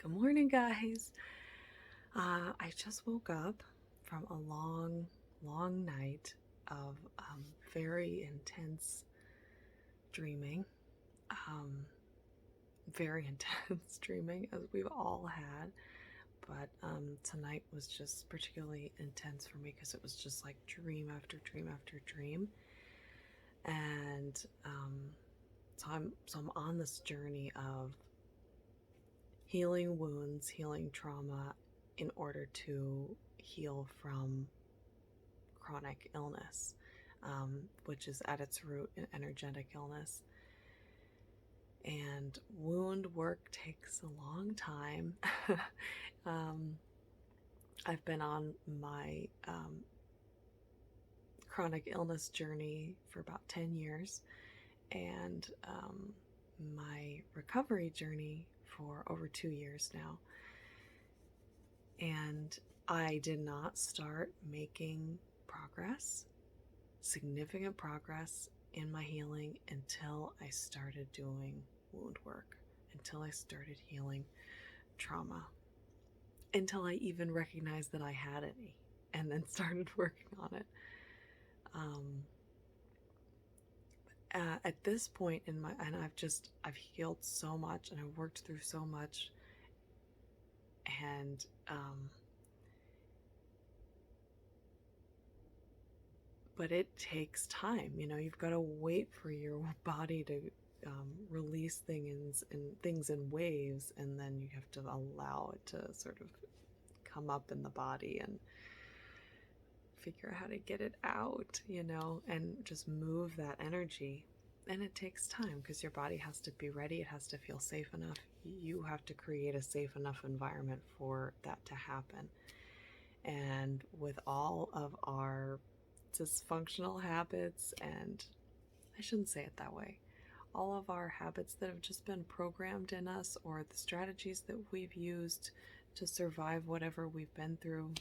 Good morning, guys. I just woke up from a long, long night of very intense dreaming. Um, very intense dreaming, as we've all had. But tonight was just particularly intense for me because it was just like dream after dream after dream. And so I'm on this journey of healing wounds, healing trauma in order to heal from chronic illness, which is at its root an energetic illness. And wound work takes a long time. um, I've been on my chronic illness journey for about 10 years, and my recovery journey for over 2 years now. And I did not start making progress, significant progress in my healing until I started doing wound work, until I started healing trauma, until I even recognized that I had any and then started working on it. At this point in my, and I've healed so much and I've worked through so much, and but it takes time. You've got to wait for your body to release things in waves, and then you have to allow it to sort of come up in the body and figure out how to get it out, and just move that energy. And it takes time because your body has to be ready. It has to feel safe enough. You have to create a safe enough environment for that to happen. And with all of our dysfunctional habits, and I shouldn't say it that way, all of our habits that have just been programmed in us, or the strategies that we've used to survive whatever we've been through,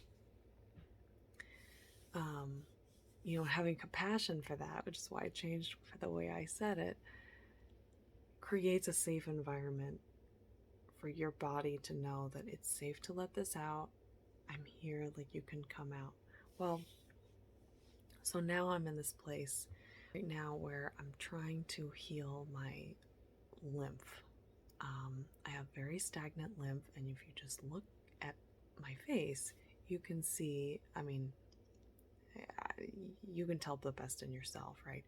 having compassion for that, which is why I changed for the way I said it, creates a safe environment for your body to know that it's safe to let this out. I'm here, like, you can come out. Well, so now I'm in this place right now where I'm trying to heal my lymph. I have very stagnant lymph, and if you just look at my face, you can see, you can tell the best in yourself, right?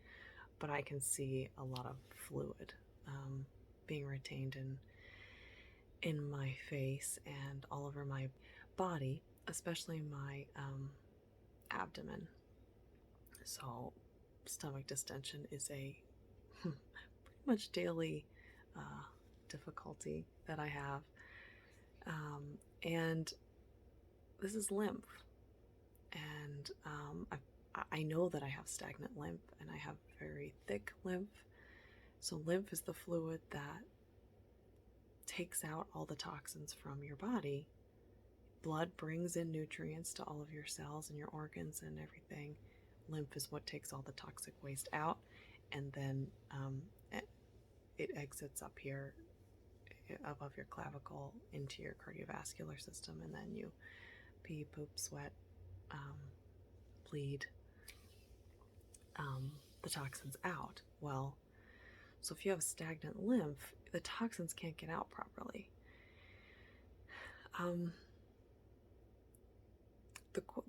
But I can see a lot of fluid being retained in my face and all over my body, especially my abdomen. So stomach distension is a pretty much daily difficulty that I have. And this is lymph. And I know that I have stagnant lymph, and I have very thick lymph. So lymph is the fluid that takes out all the toxins from your body. Blood brings in nutrients to all of your cells and your organs and everything. Lymph is what takes all the toxic waste out, and then it exits up here above your clavicle into your cardiovascular system, and then you pee, poop, sweat, bleed the toxins out. Well, so if you have stagnant lymph, the toxins can't get out properly.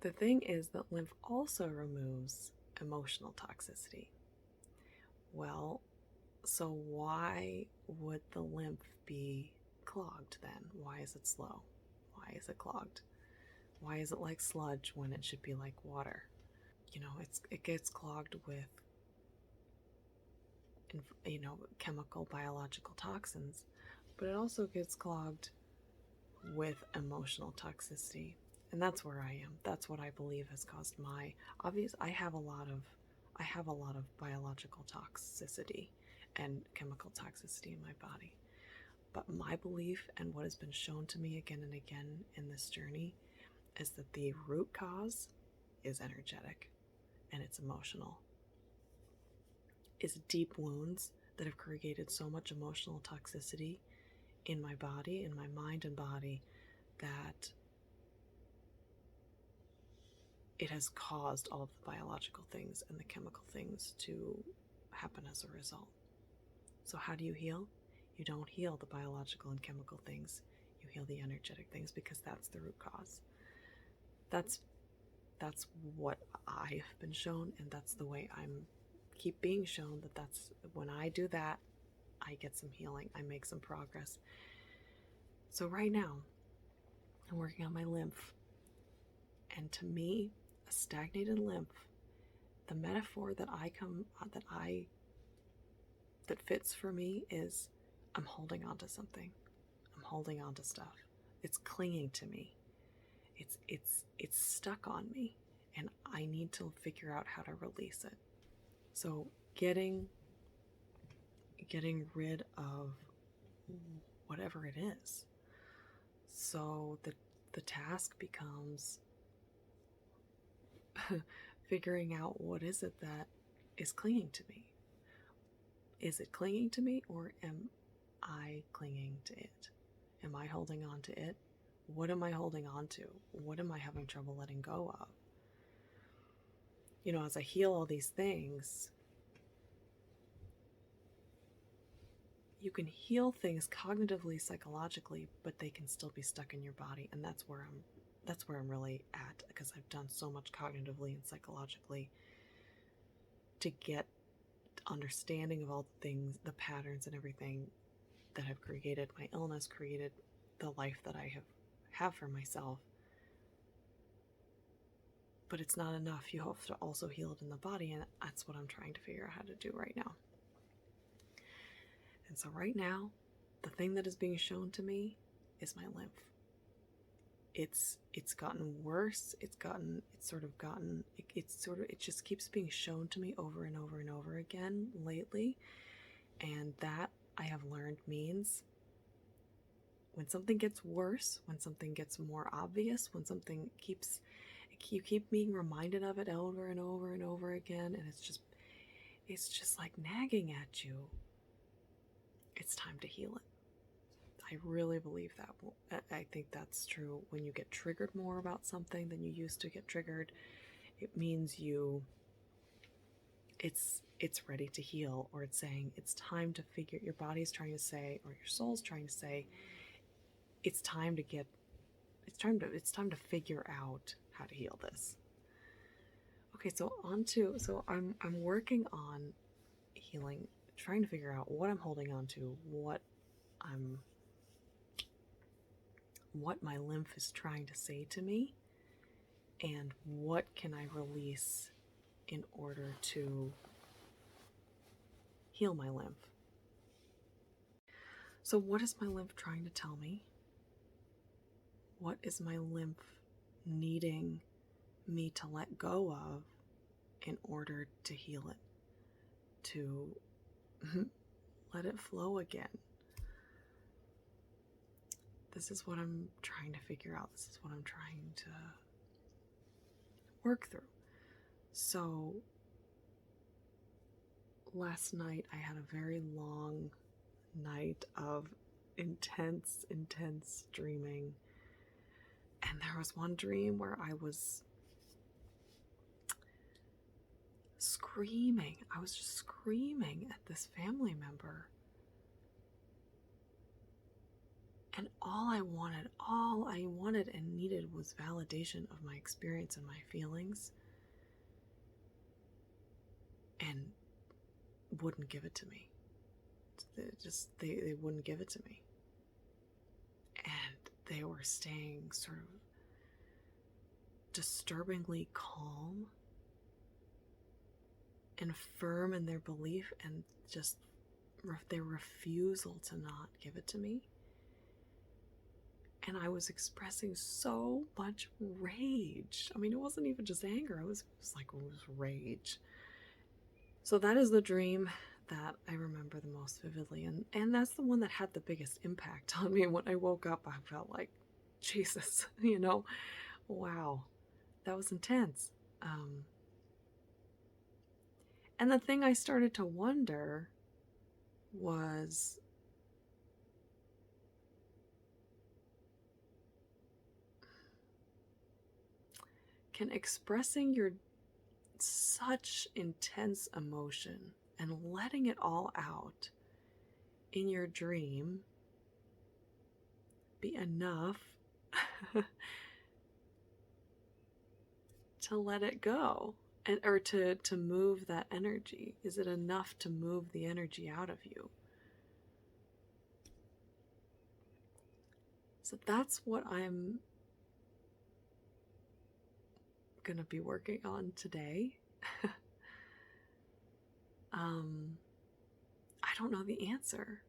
The thing is that lymph also removes emotional toxicity. Well, so why would the lymph be clogged then? Why is it slow? Why is it clogged? Why is it like sludge when it should be like water? It gets clogged with chemical, biological toxins, but it also gets clogged with emotional toxicity. And that's where I am. That's what I believe has caused my I have a lot of biological toxicity and chemical toxicity in my body. But my belief, and what has been shown to me again and again in this journey, is that the root cause is energetic and it's emotional. It's deep wounds that have created so much emotional toxicity in my body, in my mind and body, that it has caused all of the biological things and the chemical things to happen as a result. So how do you heal? You don't heal the biological and chemical things. You heal the energetic things, because that's the root cause. That's what I've been shown, and that's the way I'm keep being shown, that's when I do that, I get some healing, I make some progress. So right now, I'm working on my lymph. And to me, a stagnated lymph, the metaphor that fits for me is, I'm holding on to something. I'm holding on to stuff. It's clinging to me. It's stuck on me, and I need to figure out how to release it. So getting rid of whatever it is. So the task becomes figuring out, what is it that is clinging to me? Is it clinging to me, or am I clinging to it? Am I holding on to it? What am I holding on to? What am I having trouble letting go of? You know, as I heal all these things, you can heal things cognitively, psychologically, but they can still be stuck in your body, and that's where I'm really at, because I've done so much cognitively and psychologically to get understanding of all the things, the patterns and everything that have created my illness, created the life that I have for myself. But it's not enough. You have to also heal it in the body, and that's what I'm trying to figure out how to do right now. And so right now, the thing that is being shown to me is my lymph. It's gotten worse. It just keeps being shown to me over and over and over again lately. And that, I have learned, means when something gets worse, when something gets more obvious, when something you keep being reminded of it over and over and over again, and it's just like nagging at you, it's time to heal it. I really believe that. I think that's true. When you get triggered more about something than you used to get triggered, it means it's ready to heal, or it's saying it's time to figure, your body's trying to say, or your soul's trying to say, it's time to figure out how to heal this. Okay, so I'm working on healing, trying to figure out what I'm holding on to, what my lymph is trying to say to me, and what can I release in order to heal my lymph. So what is my lymph trying to tell me? What is my lymph needing me to let go of in order to heal it, to let it flow again? This is what I'm trying to figure out. This is what I'm trying to work through. So last night I had a very long night of intense dreaming. And there was one dream where I was screaming. I was just screaming at this family member. And all I wanted and needed was validation of my experience and my feelings. And wouldn't give it to me. They wouldn't give it to me. And they were staying sort of disturbingly calm and firm in their belief, and just their refusal to not give it to me. And I was expressing so much rage. I mean, it wasn't even just anger. It was rage. So that is the dream that I remember the most vividly. And that's the one that had the biggest impact on me. When I woke up, I felt like, Jesus, wow, that was intense. And the thing I started to wonder was, can expressing your such intense emotion and letting it all out in your dream be enough to let it go, and or to move that energy? Is it enough to move the energy out of you? So that's what I'm gonna be working on today. I don't know the answer.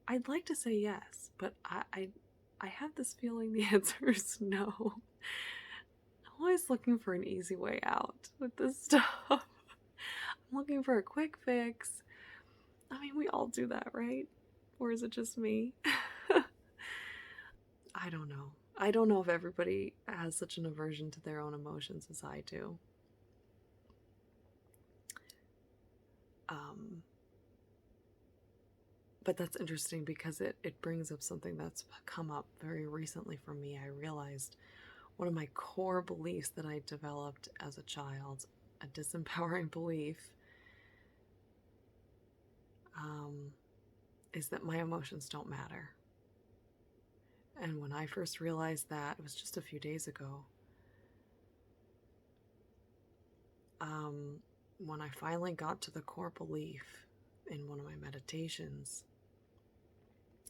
I'd like to say yes, but I have this feeling the answer is no. I'm always looking for an easy way out with this stuff. I'm looking for a quick fix. I mean, we all do that, right? Or is it just me? I don't know. I don't know if everybody has such an aversion to their own emotions as I do. But that's interesting because it brings up something that's come up very recently for me. I realized one of my core beliefs that I developed as a child, a disempowering belief, is that my emotions don't matter. And when I first realized that, it was just a few days ago. When I finally got to the core belief in one of my meditations,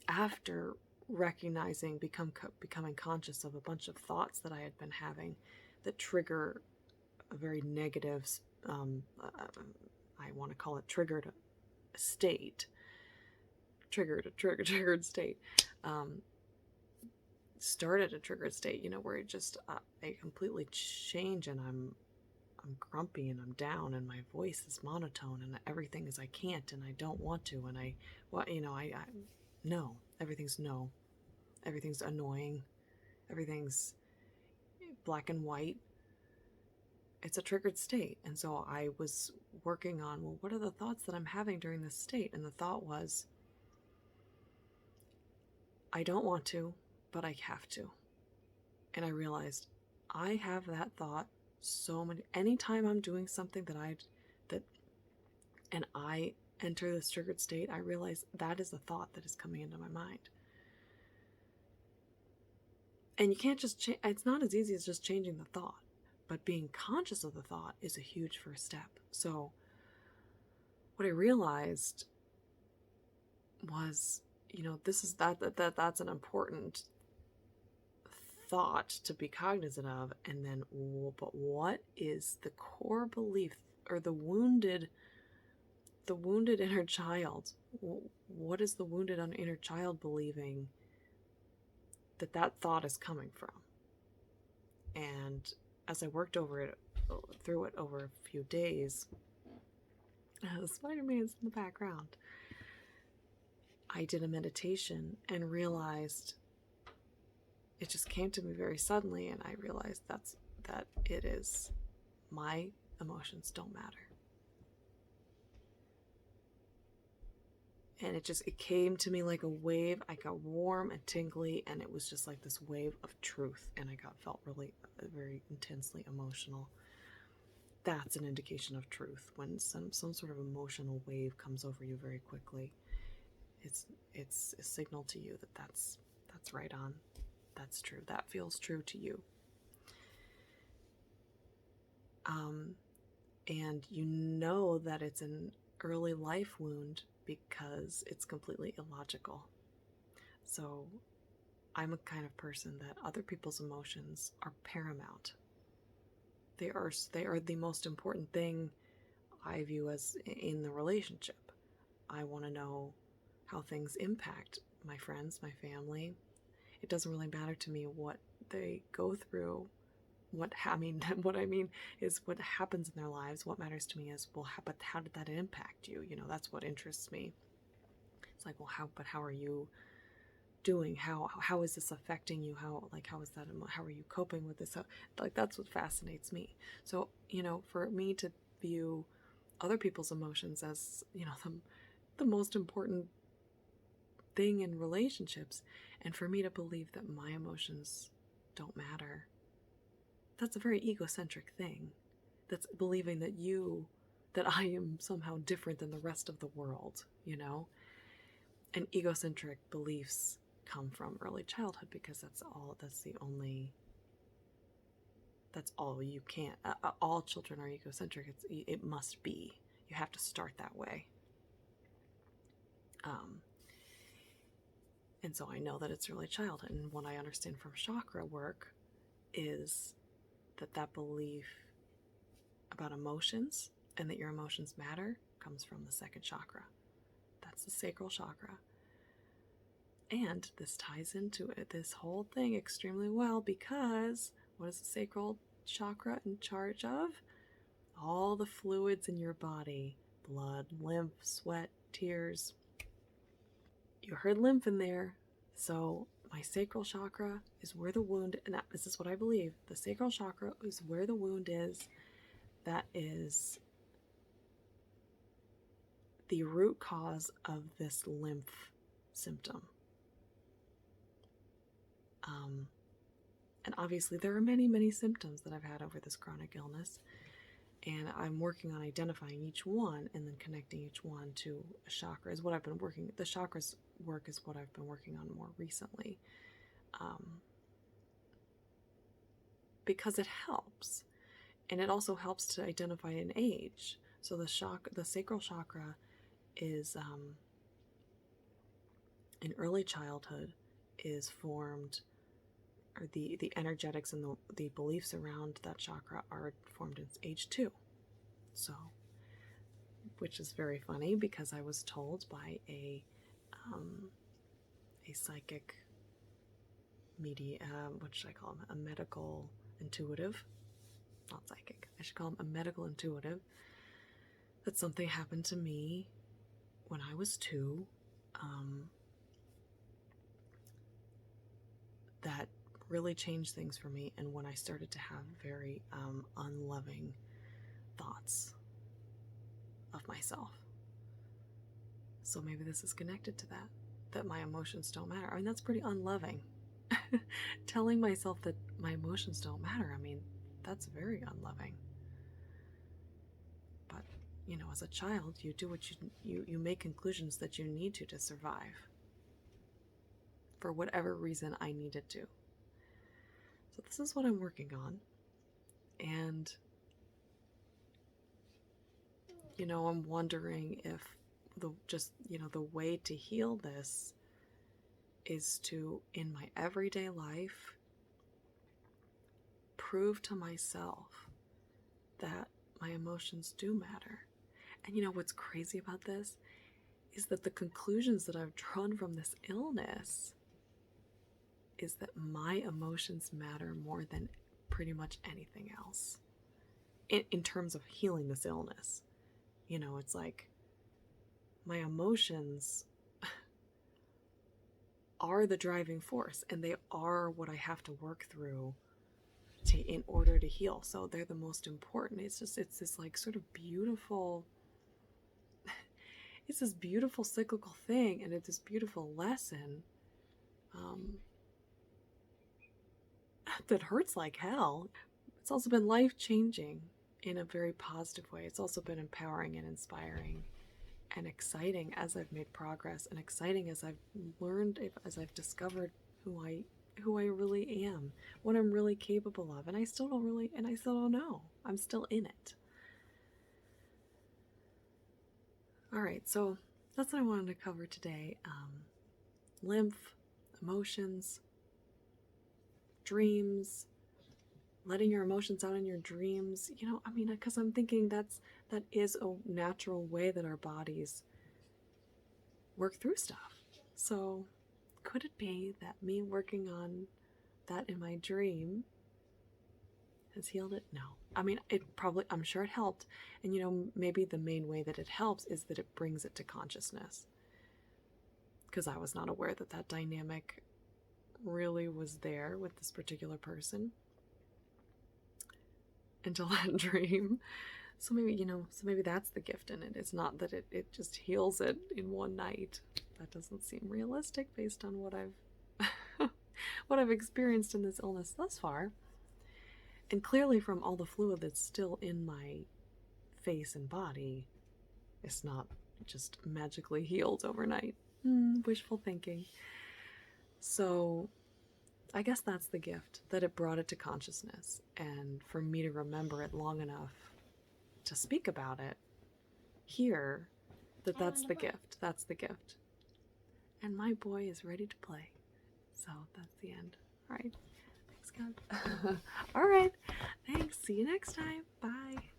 after recognizing, becoming conscious of a bunch of thoughts that I had been having that trigger a very negative, I want to call it triggered state, triggered state, started a triggered state, where it just, I completely change, and I'm grumpy and I'm down and my voice is monotone and everything is I can't and I don't want to and no, everything's no. Everything's annoying. Everything's black and white. It's a triggered state. And so I was working on, well, what are the thoughts that I'm having during this state? And the thought was, I don't want to, but I have to. And I realized I have that thought anytime I'm doing something and I enter this triggered state, I realize that is a thought that is coming into my mind. And you can't just it's not as easy as just changing the thought, but being conscious of the thought is a huge first step. So what I realized was, that's an important thought to be cognizant of. And then, but what is the core belief, or the wounded inner child? What is the wounded inner child believing that thought is coming from? And as I worked through it over a few days, Spider-Man's in the background, I did a meditation and realized, it just came to me very suddenly, and I realized that it is, my emotions don't matter. And it came to me like a wave. I got warm and tingly, and it was just like this wave of truth, and I felt really very intensely emotional. That's an indication of truth, when some sort of emotional wave comes over you very quickly. It's a signal to you that's right on. That's true. That feels true to you. And you know that it's an early life wound because it's completely illogical. So I'm a kind of person that other people's emotions are paramount. They are the most important thing I view as in the relationship. I want to know how things impact my friends, my family. It doesn't really matter to me what they go through. What I mean is what happens in their lives. What matters to me is, well, how did that impact you? That's what interests me. It's like, well, how are you doing? How is this affecting you? How is that? How are you coping with this? That's what fascinates me. So, for me to view other people's emotions as, the most important thing in relationships, and for me to believe that my emotions don't matter, that's a very egocentric thing. That's believing that I am somehow different than the rest of the world, you know? And egocentric beliefs come from early childhood because that's all you can. All children are egocentric. It must be. You have to start that way. And so I know that it's early childhood. And what I understand from chakra work is that belief about emotions and that your emotions matter comes from the second chakra. That's the sacral chakra. And this ties into this whole thing extremely well because what is the sacral chakra in charge of? All the fluids in your body. Blood, lymph, sweat, tears. You heard lymph in there. So my sacral chakra is where the wound, and this is what I believe, the sacral chakra is where the wound is. That is the root cause of this lymph symptom. And obviously there are many, many symptoms that I've had over this chronic illness, and I'm working on identifying each one and then connecting each one to a chakra is what I've been working. The chakras work is what I've been working on more recently, because it helps, and it also helps to identify an age. So the sacral chakra is in early childhood is formed, or the energetics and the beliefs around that chakra are formed in age 2. So, which is very funny because I was told by a psychic what should I call him? A medical intuitive, not psychic. I should call him a medical intuitive. That something happened to me when I was 2. That really changed things for me, and when I started to have very unloving thoughts of myself. So maybe this is connected to that my emotions don't matter. I mean, that's pretty unloving. Telling myself that my emotions don't matter, I mean, that's very unloving. But, you know, as a child, you do what you make conclusions that you need to survive. For whatever reason I needed to. So this is what I'm working on. And, you know, I'm wondering if the way to heal this is to, in my everyday life, prove to myself that my emotions do matter. And you know what's crazy about this is that the conclusions that I've drawn from this illness is that my emotions matter more than pretty much anything else in terms of healing this illness. You know, it's like my emotions are the driving force, and they are what I have to work through in order to heal. So they're the most important. It's this like sort of beautiful, it's this beautiful cyclical thing, and it's this beautiful lesson that hurts like hell. It's also been life-changing in a very positive way. It's also been empowering and inspiring and exciting as I've made progress, and exciting as I've learned, as I've discovered who I really am, what I'm really capable of, and I still don't know. I'm still in it. All right, so that's what I wanted to cover today. Lymph, emotions, dreams, letting your emotions out in your dreams. You know, I mean, because I'm thinking that is a natural way that our bodies work through stuff. So could it be that me working on that in my dream has healed it? No. I mean, I'm sure it helped. And you know, maybe the main way that it helps is that it brings it to consciousness. Because I was not aware that dynamic really was there with this particular person until that dream. So maybe that's the gift in it. It's not that it just heals it in one night. That doesn't seem realistic based on what I've what I've experienced in this illness thus far. And clearly from all the fluid that's still in my face and body, it's not just magically healed overnight. Wishful thinking. So I guess that's the gift, that it brought it to consciousness, and for me to remember it long enough to speak about it here, that's the gift. That's the gift. And my boy is ready to play. So that's the end. All right. Thanks, God. All right. Thanks. See you next time. Bye.